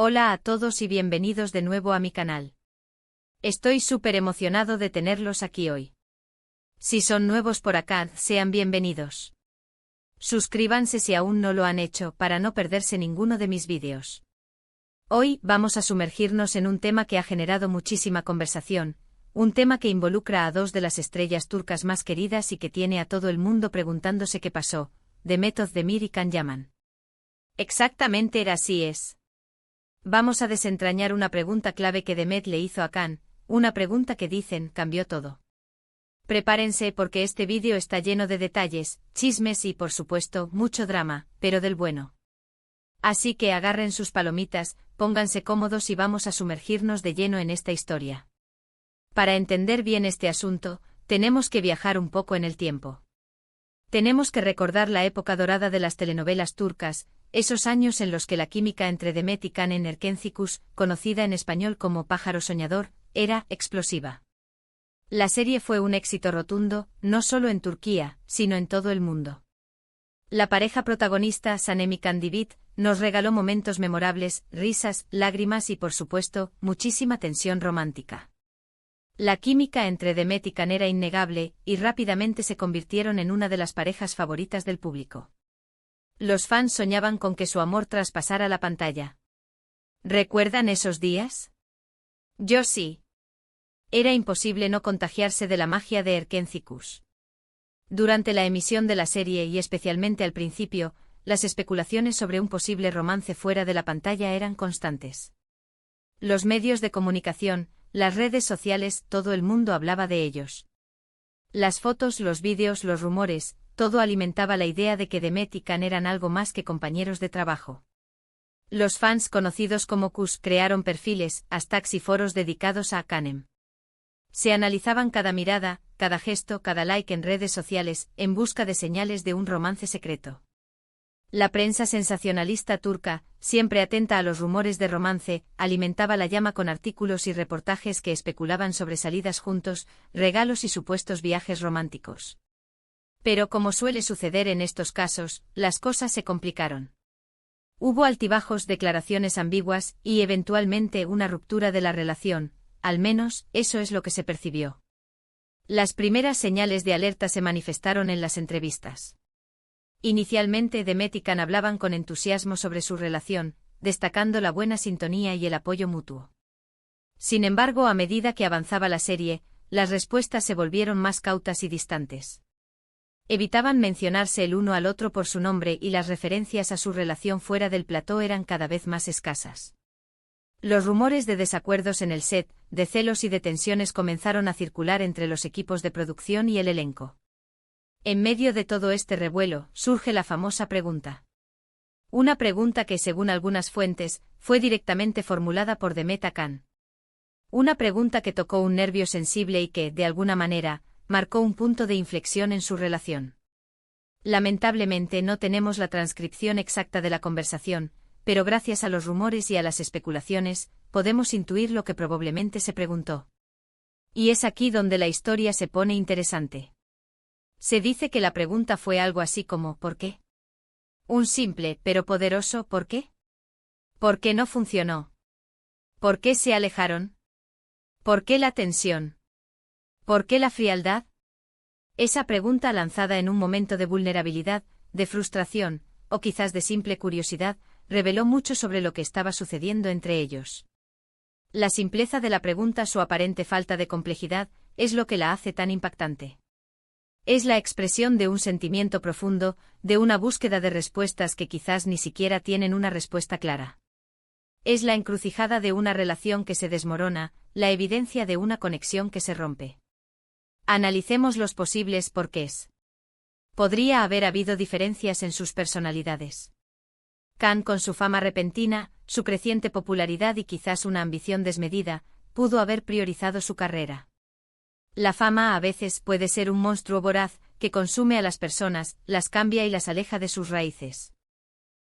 Hola a todos y bienvenidos de nuevo a mi canal. Estoy súper emocionado de tenerlos aquí hoy. Si son nuevos por acá, sean bienvenidos. Suscríbanse si aún no lo han hecho para no perderse ninguno de mis vídeos. Hoy vamos a sumergirnos en un tema que ha generado muchísima conversación, un tema que involucra a dos de las estrellas turcas más queridas y que tiene a todo el mundo preguntándose qué pasó, Demet Özdemir y Can Yaman. Exactamente era así es. Vamos a desentrañar una pregunta clave que Demet le hizo a Can, una pregunta que dicen cambió todo. Prepárense porque este vídeo está lleno de detalles, chismes y por supuesto mucho drama, pero del bueno. Así que agarren sus palomitas, pónganse cómodos y vamos a sumergirnos de lleno en esta historia. Para entender bien este asunto, tenemos que viajar un poco en el tiempo. Tenemos que recordar la época dorada de las telenovelas turcas, esos años en los que la química entre Demet y Can Erkencikus, conocida en español como Pájaro Soñador, era explosiva. La serie fue un éxito rotundo, no solo en Turquía, sino en todo el mundo. La pareja protagonista, Sanem y Can Divit, nos regaló momentos memorables, risas, lágrimas y por supuesto, muchísima tensión romántica. La química entre Demet y Can era innegable, y rápidamente se convirtieron en una de las parejas favoritas del público. Los fans soñaban con que su amor traspasara la pantalla. ¿Recuerdan esos días? Yo sí. Era imposible no contagiarse de la magia de Erkencikus. Durante la emisión de la serie y especialmente al principio, las especulaciones sobre un posible romance fuera de la pantalla eran constantes. Los medios de comunicación, las redes sociales, todo el mundo hablaba de ellos. Las fotos, los vídeos, los rumores, todo alimentaba la idea de que Demet y Can eran algo más que compañeros de trabajo. Los fans conocidos como Kus crearon perfiles, hashtags y foros dedicados a Canem. Se analizaban cada mirada, cada gesto, cada like en redes sociales, en busca de señales de un romance secreto. La prensa sensacionalista turca, siempre atenta a los rumores de romance, alimentaba la llama con artículos y reportajes que especulaban sobre salidas juntos, regalos y supuestos viajes románticos. Pero como suele suceder en estos casos, las cosas se complicaron. Hubo altibajos, declaraciones ambiguas y eventualmente una ruptura de la relación, al menos eso es lo que se percibió. Las primeras señales de alerta se manifestaron en las entrevistas. Inicialmente Demet y Can hablaban con entusiasmo sobre su relación, destacando la buena sintonía y el apoyo mutuo. Sin embargo, a medida que avanzaba la serie, las respuestas se volvieron más cautas y distantes. Evitaban mencionarse el uno al otro por su nombre y las referencias a su relación fuera del plató eran cada vez más escasas. Los rumores de desacuerdos en el set, de celos y de tensiones comenzaron a circular entre los equipos de producción y el elenco. En medio de todo este revuelo, surge la famosa pregunta. Una pregunta que, según algunas fuentes, fue directamente formulada por Demet a Can. Una pregunta que tocó un nervio sensible y que, de alguna manera, marcó un punto de inflexión en su relación. Lamentablemente no tenemos la transcripción exacta de la conversación, pero gracias a los rumores y a las especulaciones, podemos intuir lo que probablemente se preguntó. Y es aquí donde la historia se pone interesante. Se dice que la pregunta fue algo así como ¿por qué? Un simple pero poderoso ¿por qué? ¿Por qué no funcionó? ¿Por qué se alejaron? ¿Por qué la tensión? ¿Por qué la frialdad? Esa pregunta lanzada en un momento de vulnerabilidad, de frustración, o quizás de simple curiosidad, reveló mucho sobre lo que estaba sucediendo entre ellos. La simpleza de la pregunta, su aparente falta de complejidad, es lo que la hace tan impactante. Es la expresión de un sentimiento profundo, de una búsqueda de respuestas que quizás ni siquiera tienen una respuesta clara. Es la encrucijada de una relación que se desmorona, la evidencia de una conexión que se rompe. Analicemos los posibles porqués. Podría haber habido diferencias en sus personalidades. Can, con su fama repentina, su creciente popularidad y quizás una ambición desmedida, pudo haber priorizado su carrera. La fama a veces puede ser un monstruo voraz, que consume a las personas, las cambia y las aleja de sus raíces.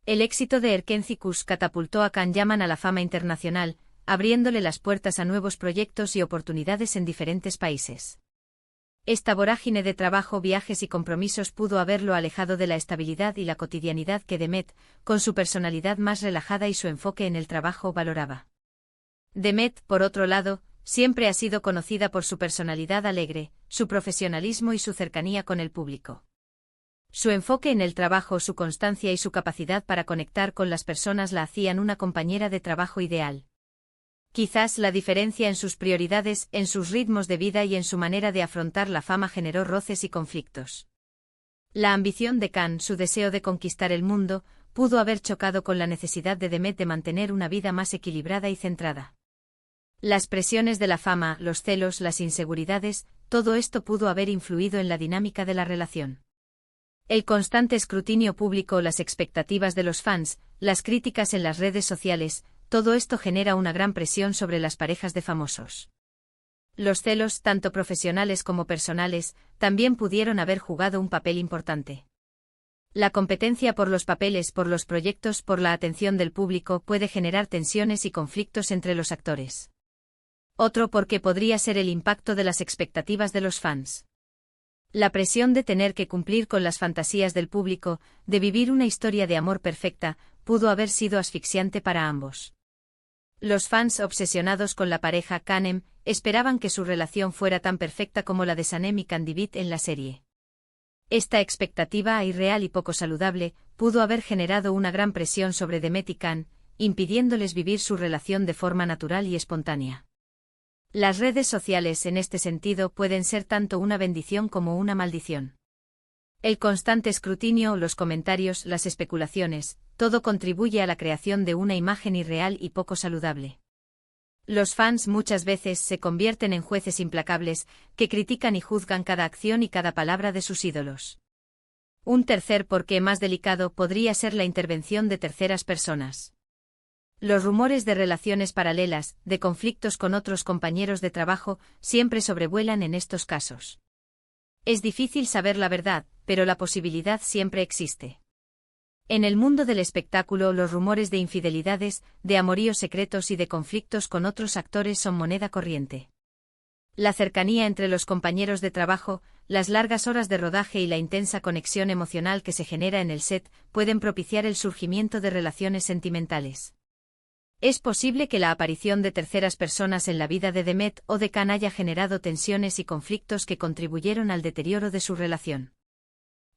El éxito de Erkencikus catapultó a Can Yaman a la fama internacional, abriéndole las puertas a nuevos proyectos y oportunidades en diferentes países. Esta vorágine de trabajo, viajes y compromisos pudo haberlo alejado de la estabilidad y la cotidianidad que Demet, con su personalidad más relajada y su enfoque en el trabajo, valoraba. Demet, por otro lado, siempre ha sido conocida por su personalidad alegre, su profesionalismo y su cercanía con el público. Su enfoque en el trabajo, su constancia y su capacidad para conectar con las personas la hacían una compañera de trabajo ideal. Quizás la diferencia en sus prioridades, en sus ritmos de vida y en su manera de afrontar la fama generó roces y conflictos. La ambición de Khan, su deseo de conquistar el mundo, pudo haber chocado con la necesidad de Demet de mantener una vida más equilibrada y centrada. Las presiones de la fama, los celos, las inseguridades, todo esto pudo haber influido en la dinámica de la relación. El constante escrutinio público, las expectativas de los fans, las críticas en las redes sociales, todo esto genera una gran presión sobre las parejas de famosos. Los celos, tanto profesionales como personales, también pudieron haber jugado un papel importante. La competencia por los papeles, por los proyectos, por la atención del público puede generar tensiones y conflictos entre los actores. Otro porque podría ser el impacto de las expectativas de los fans. La presión de tener que cumplir con las fantasías del público, de vivir una historia de amor perfecta, pudo haber sido asfixiante para ambos. Los fans, obsesionados con la pareja Khan-Em, esperaban que su relación fuera tan perfecta como la de Sanem y Kandivit en la serie. Esta expectativa, irreal y poco saludable, pudo haber generado una gran presión sobre Demet y Khan, impidiéndoles vivir su relación de forma natural y espontánea. Las redes sociales, en este sentido, pueden ser tanto una bendición como una maldición. El constante escrutinio, los comentarios, las especulaciones, todo contribuye a la creación de una imagen irreal y poco saludable. Los fans muchas veces se convierten en jueces implacables, que critican y juzgan cada acción y cada palabra de sus ídolos. Un tercer porqué más delicado podría ser la intervención de terceras personas. Los rumores de relaciones paralelas, de conflictos con otros compañeros de trabajo, siempre sobrevuelan en estos casos. Es difícil saber la verdad, pero la posibilidad siempre existe. En el mundo del espectáculo, los rumores de infidelidades, de amoríos secretos y de conflictos con otros actores son moneda corriente. La cercanía entre los compañeros de trabajo, las largas horas de rodaje y la intensa conexión emocional que se genera en el set pueden propiciar el surgimiento de relaciones sentimentales. Es posible que la aparición de terceras personas en la vida de Demet o de Khan haya generado tensiones y conflictos que contribuyeron al deterioro de su relación.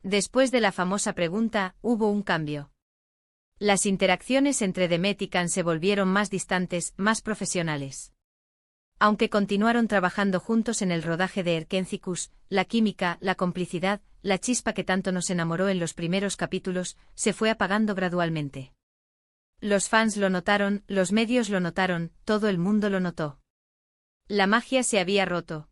Después de la famosa pregunta, hubo un cambio. Las interacciones entre Demet y Khan se volvieron más distantes, más profesionales. Aunque continuaron trabajando juntos en el rodaje de Erkencikus, la química, la complicidad, la chispa que tanto nos enamoró en los primeros capítulos, se fue apagando gradualmente. Los fans lo notaron, los medios lo notaron, todo el mundo lo notó. La magia se había roto.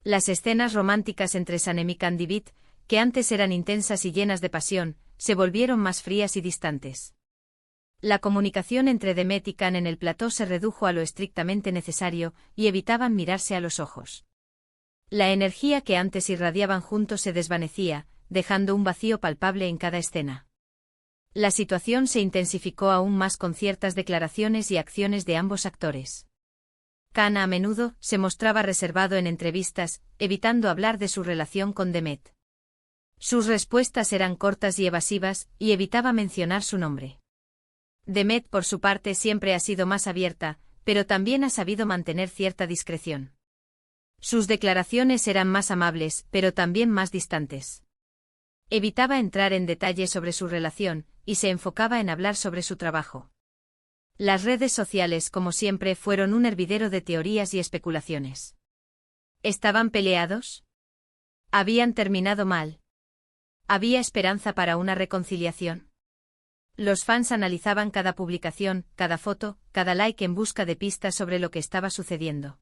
Las escenas románticas entre Sanem y Kandivit, que antes eran intensas y llenas de pasión, se volvieron más frías y distantes. La comunicación entre Demet y Khan en el plató se redujo a lo estrictamente necesario, y evitaban mirarse a los ojos. La energía que antes irradiaban juntos se desvanecía, dejando un vacío palpable en cada escena. La situación se intensificó aún más con ciertas declaraciones y acciones de ambos actores. Khan a menudo se mostraba reservado en entrevistas, evitando hablar de su relación con Demet. Sus respuestas eran cortas y evasivas, y evitaba mencionar su nombre. Demet, por su parte, siempre ha sido más abierta, pero también ha sabido mantener cierta discreción. Sus declaraciones eran más amables, pero también más distantes. Evitaba entrar en detalle sobre su relación, y se enfocaba en hablar sobre su trabajo. Las redes sociales, como siempre, fueron un hervidero de teorías y especulaciones. ¿Estaban peleados? ¿Habían terminado mal? ¿Había esperanza para una reconciliación? Los fans analizaban cada publicación, cada foto, cada like en busca de pistas sobre lo que estaba sucediendo.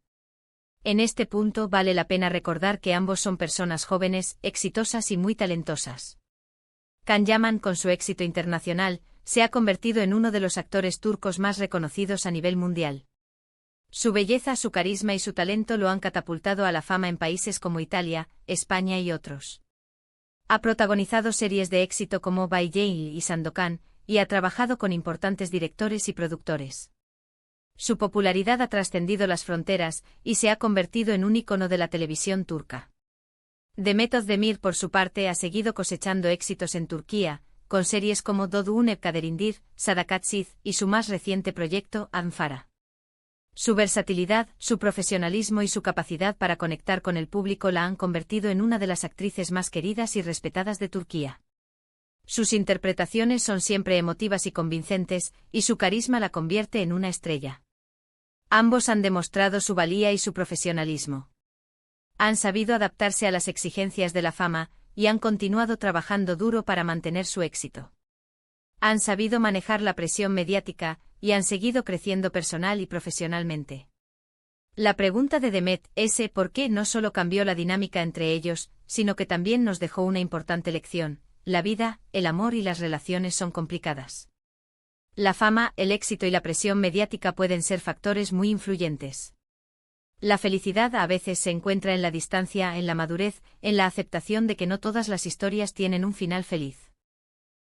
En este punto vale la pena recordar que ambos son personas jóvenes, exitosas y muy talentosas. Can Yaman, con su éxito internacional, se ha convertido en uno de los actores turcos más reconocidos a nivel mundial. Su belleza, su carisma y su talento lo han catapultado a la fama en países como Italia, España y otros. Ha protagonizado series de éxito como Bay Jail y Sandokan, y ha trabajado con importantes directores y productores. Su popularidad ha trascendido las fronteras, y se ha convertido en un ícono de la televisión turca. Demet Özdemir, por su parte, ha seguido cosechando éxitos en Turquía, con series como Doğduğun Kaderindir, Sadakatsiz y su más reciente proyecto, Anfara. Su versatilidad, su profesionalismo y su capacidad para conectar con el público la han convertido en una de las actrices más queridas y respetadas de Turquía. Sus interpretaciones son siempre emotivas y convincentes, y su carisma la convierte en una estrella. Ambos han demostrado su valía y su profesionalismo. Han sabido adaptarse a las exigencias de la fama, y han continuado trabajando duro para mantener su éxito. Han sabido manejar la presión mediática, y han seguido creciendo personal y profesionalmente. La pregunta de Demet es ¿por qué? No solo cambió la dinámica entre ellos, sino que también nos dejó una importante lección: la vida, el amor y las relaciones son complicadas. La fama, el éxito y la presión mediática pueden ser factores muy influyentes. La felicidad a veces se encuentra en la distancia, en la madurez, en la aceptación de que no todas las historias tienen un final feliz.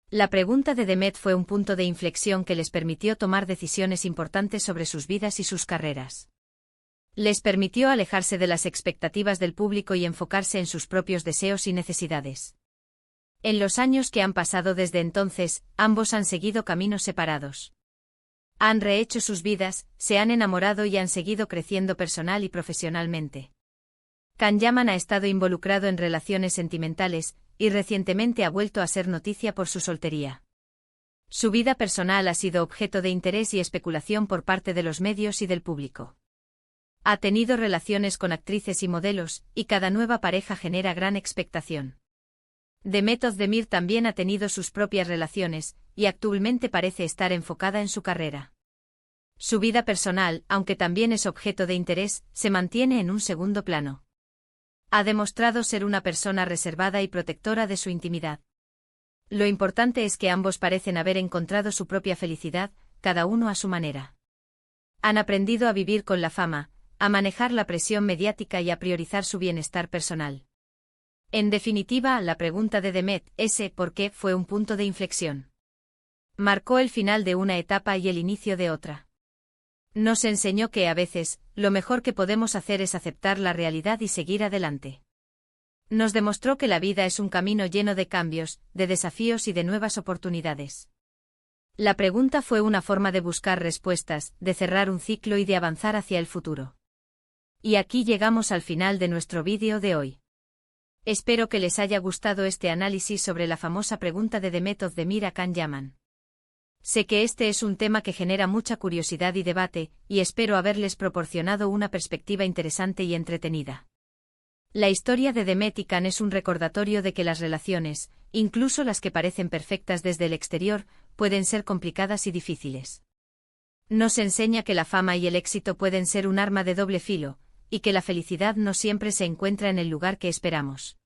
La pregunta de Demet fue un punto de inflexión que les permitió tomar decisiones importantes sobre sus vidas y sus carreras. Les permitió alejarse de las expectativas del público y enfocarse en sus propios deseos y necesidades. En los años que han pasado desde entonces, ambos han seguido caminos separados. Han rehecho sus vidas, se han enamorado y han seguido creciendo personal y profesionalmente. Can Yaman ha estado involucrado en relaciones sentimentales, y recientemente ha vuelto a ser noticia por su soltería. Su vida personal ha sido objeto de interés y especulación por parte de los medios y del público. Ha tenido relaciones con actrices y modelos, y cada nueva pareja genera gran expectación. Demet Özdemir también ha tenido sus propias relaciones, y actualmente parece estar enfocada en su carrera. Su vida personal, aunque también es objeto de interés, se mantiene en un segundo plano. Ha demostrado ser una persona reservada y protectora de su intimidad. Lo importante es que ambos parecen haber encontrado su propia felicidad, cada uno a su manera. Han aprendido a vivir con la fama, a manejar la presión mediática y a priorizar su bienestar personal. En definitiva, la pregunta de Demet, ¿por qué?, fue un punto de inflexión. Marcó el final de una etapa y el inicio de otra. Nos enseñó que a veces, lo mejor que podemos hacer es aceptar la realidad y seguir adelante. Nos demostró que la vida es un camino lleno de cambios, de desafíos y de nuevas oportunidades. La pregunta fue una forma de buscar respuestas, de cerrar un ciclo y de avanzar hacia el futuro. Y aquí llegamos al final de nuestro vídeo de hoy. Espero que les haya gustado este análisis sobre la famosa pregunta de Demet Özdemir a Can Yaman. Sé que este es un tema que genera mucha curiosidad y debate, y espero haberles proporcionado una perspectiva interesante y entretenida. La historia de Demet y Can es un recordatorio de que las relaciones, incluso las que parecen perfectas desde el exterior, pueden ser complicadas y difíciles. Nos enseña que la fama y el éxito pueden ser un arma de doble filo, y que la felicidad no siempre se encuentra en el lugar que esperamos.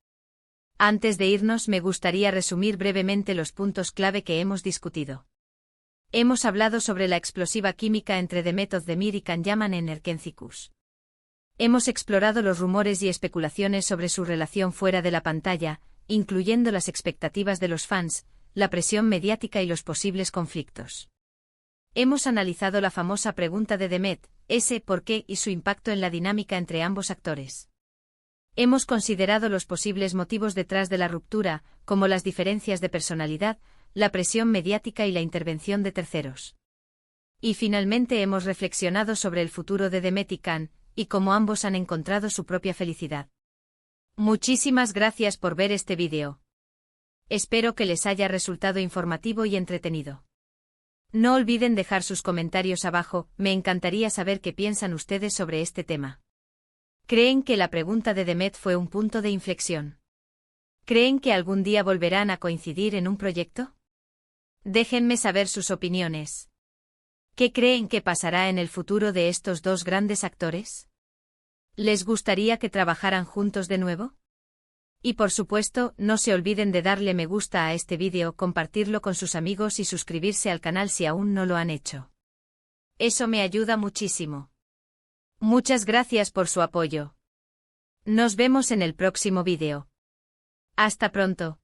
Antes de irnos, me gustaría resumir brevemente los puntos clave que hemos discutido. Hemos hablado sobre la explosiva química entre Demet Özdemir y Can Yaman en Erkencikus. Hemos explorado los rumores y especulaciones sobre su relación fuera de la pantalla, incluyendo las expectativas de los fans, la presión mediática y los posibles conflictos. Hemos analizado la famosa pregunta de Demet, ¿por qué?, y su impacto en la dinámica entre ambos actores. Hemos considerado los posibles motivos detrás de la ruptura, como las diferencias de personalidad, la presión mediática y la intervención de terceros. Y finalmente hemos reflexionado sobre el futuro de Demet y Can, y cómo ambos han encontrado su propia felicidad. Muchísimas gracias por ver este vídeo. Espero que les haya resultado informativo y entretenido. No olviden dejar sus comentarios abajo, me encantaría saber qué piensan ustedes sobre este tema. ¿Creen que la pregunta de Demet fue un punto de inflexión? ¿Creen que algún día volverán a coincidir en un proyecto? Déjenme saber sus opiniones. ¿Qué creen que pasará en el futuro de estos dos grandes actores? ¿Les gustaría que trabajaran juntos de nuevo? Y por supuesto, no se olviden de darle me gusta a este vídeo, compartirlo con sus amigos y suscribirse al canal si aún no lo han hecho. Eso me ayuda muchísimo. Muchas gracias por su apoyo. Nos vemos en el próximo vídeo. Hasta pronto.